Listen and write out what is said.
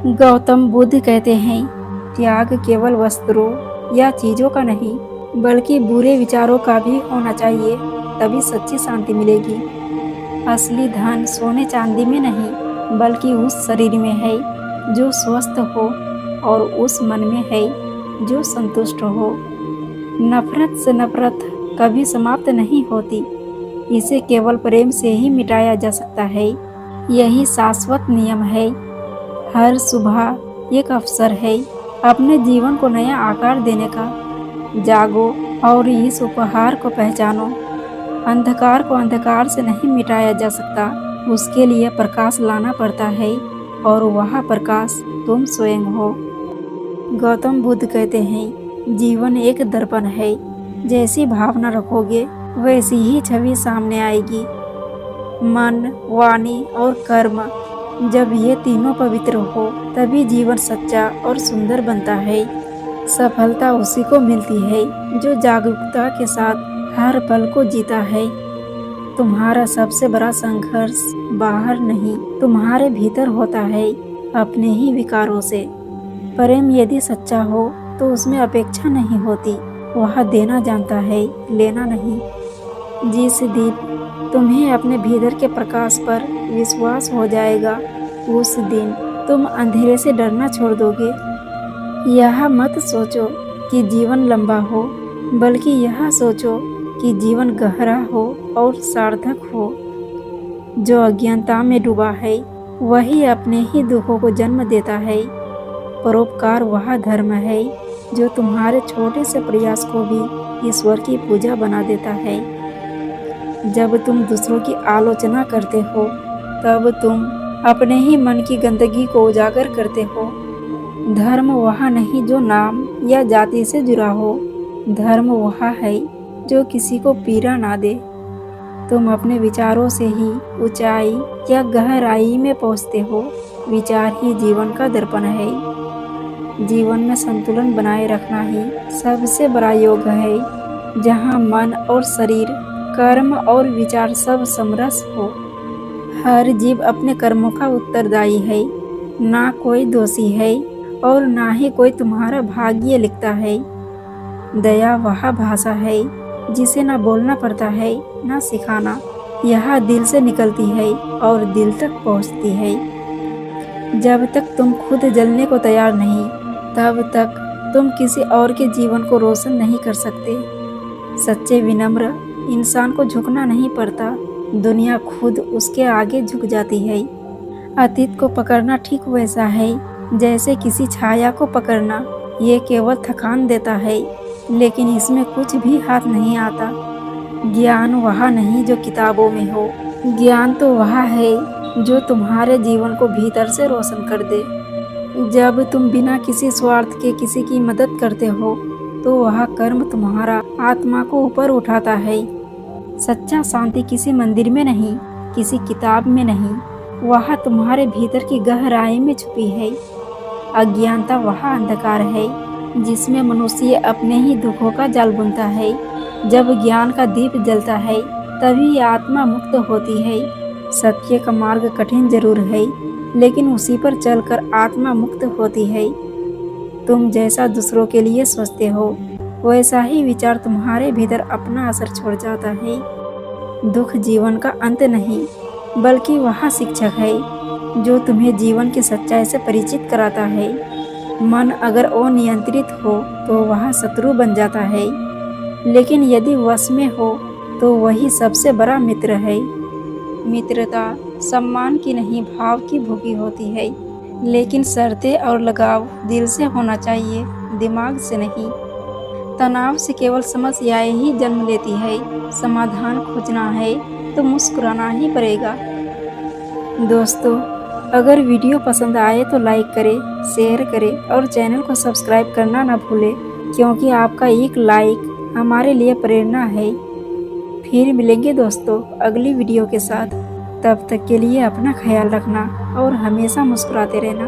गौतम बुद्ध कहते हैं, त्याग केवल वस्त्रों या चीज़ों का नहीं, बल्कि बुरे विचारों का भी होना चाहिए, तभी सच्ची शांति मिलेगी। असली धन सोने चांदी में नहीं, बल्कि उस शरीर में है जो स्वस्थ हो, और उस मन में है जो संतुष्ट हो। नफरत से नफरत कभी समाप्त नहीं होती, इसे केवल प्रेम से ही मिटाया जा सकता है। यही शाश्वत नियम है। हर सुबह एक अवसर है अपने जीवन को नया आकार देने का। जागो और इस उपहार को पहचानो। अंधकार को अंधकार से नहीं मिटाया जा सकता, उसके लिए प्रकाश लाना पड़ता है, और वह प्रकाश तुम स्वयं हो। गौतम बुद्ध कहते हैं, जीवन एक दर्पण है, जैसी भावना रखोगे वैसी ही छवि सामने आएगी। मन, वाणी और कर्म, जब ये तीनों पवित्र हो तभी जीवन सच्चा और सुंदर बनता है। सफलता उसी को मिलती है जो जागरूकता के साथ हर पल को जीता है। तुम्हारा सबसे बड़ा संघर्ष बाहर नहीं, तुम्हारे भीतर होता है, अपने ही विकारों से। प्रेम यदि सच्चा हो तो उसमें अपेक्षा नहीं होती, वह देना जानता है, लेना नहीं। जिस दिन तुम्हें अपने भीतर के प्रकाश पर विश्वास हो जाएगा, उस दिन तुम अंधेरे से डरना छोड़ दोगे। यह मत सोचो कि जीवन लंबा हो, बल्कि यह सोचो कि जीवन गहरा हो और सार्थक हो। जो अज्ञानता में डूबा है वही अपने ही दुखों को जन्म देता है। परोपकार वह धर्म है जो तुम्हारे छोटे से प्रयास को भी ईश्वर की पूजा बना देता है। जब तुम दूसरों की आलोचना करते हो, तब तुम अपने ही मन की गंदगी को उजागर करते हो। धर्म वह नहीं जो नाम या जाति से जुड़ा हो, धर्म वह है जो किसी को पीड़ा ना दे। तुम अपने विचारों से ही ऊंचाई या गहराई में पहुंचते हो। विचार ही जीवन का दर्पण है। जीवन में संतुलन बनाए रखना ही सबसे बड़ा योग है, जहां मन और शरीर, कर्म और विचार सब समरस हो। हर जीव अपने कर्मों का उत्तरदायी है, ना कोई दोषी है और ना ही कोई तुम्हारा भाग्य लिखता है। दया वह भाषा है जिसे ना बोलना पड़ता है ना सिखाना। यह दिल से निकलती है और दिल तक पहुंचती है। जब तक तुम खुद जलने को तैयार नहीं, तब तक तुम किसी और के जीवन को रोशन नहीं कर सकते। सच्चे विनम्र इंसान को झुकना नहीं पड़ता, दुनिया खुद उसके आगे झुक जाती है। अतीत को पकड़ना ठीक वैसा है जैसे किसी छाया को पकड़ना। ये केवल थकान देता है, लेकिन इसमें कुछ भी हाथ नहीं आता। ज्ञान वह नहीं जो किताबों में हो, ज्ञान तो वह है जो तुम्हारे जीवन को भीतर से रोशन कर दे। जब तुम बिना किसी स्वार्थ के किसी की मदद करते हो, तो वह कर्म तुम्हारा आत्मा को ऊपर उठाता है। सच्चा शांति किसी मंदिर में नहीं, किसी किताब में नहीं, वह तुम्हारे भीतर की गहराई में छुपी है। अज्ञानता वह अंधकार है जिसमें मनुष्य अपने ही दुखों का जाल बुनता है। जब ज्ञान का दीप जलता है, तभी आत्मा मुक्त होती है। सत्य का मार्ग कठिन जरूर है, लेकिन उसी पर चलकर आत्मा मुक्त होती है। तुम जैसा दूसरों के लिए सोचते हो, वैसा ही विचार तुम्हारे भीतर अपना असर छोड़ जाता है। दुख जीवन का अंत नहीं, बल्कि वह शिक्षक है जो तुम्हें जीवन की सच्चाई से परिचित कराता है। मन अगर अनियंत्रित हो तो वह शत्रु बन जाता है, लेकिन यदि वश में हो तो वही सबसे बड़ा मित्र है। मित्रता सम्मान की नहीं, भाव की भूखी होती है, लेकिन शर्तें और लगाव दिल से होना चाहिए, दिमाग से नहीं। तनाव से केवल समस्याएं ही जन्म लेती है। समाधान खोजना है तो मुस्कुराना ही पड़ेगा। दोस्तों, अगर वीडियो पसंद आए तो लाइक करें, शेयर करें और चैनल को सब्सक्राइब करना ना भूलें, क्योंकि आपका एक लाइक हमारे लिए प्रेरणा है। फिर मिलेंगे दोस्तों अगली वीडियो के साथ। तब तक के लिए अपना ख्याल रखना और हमेशा मुस्कुराते रहना।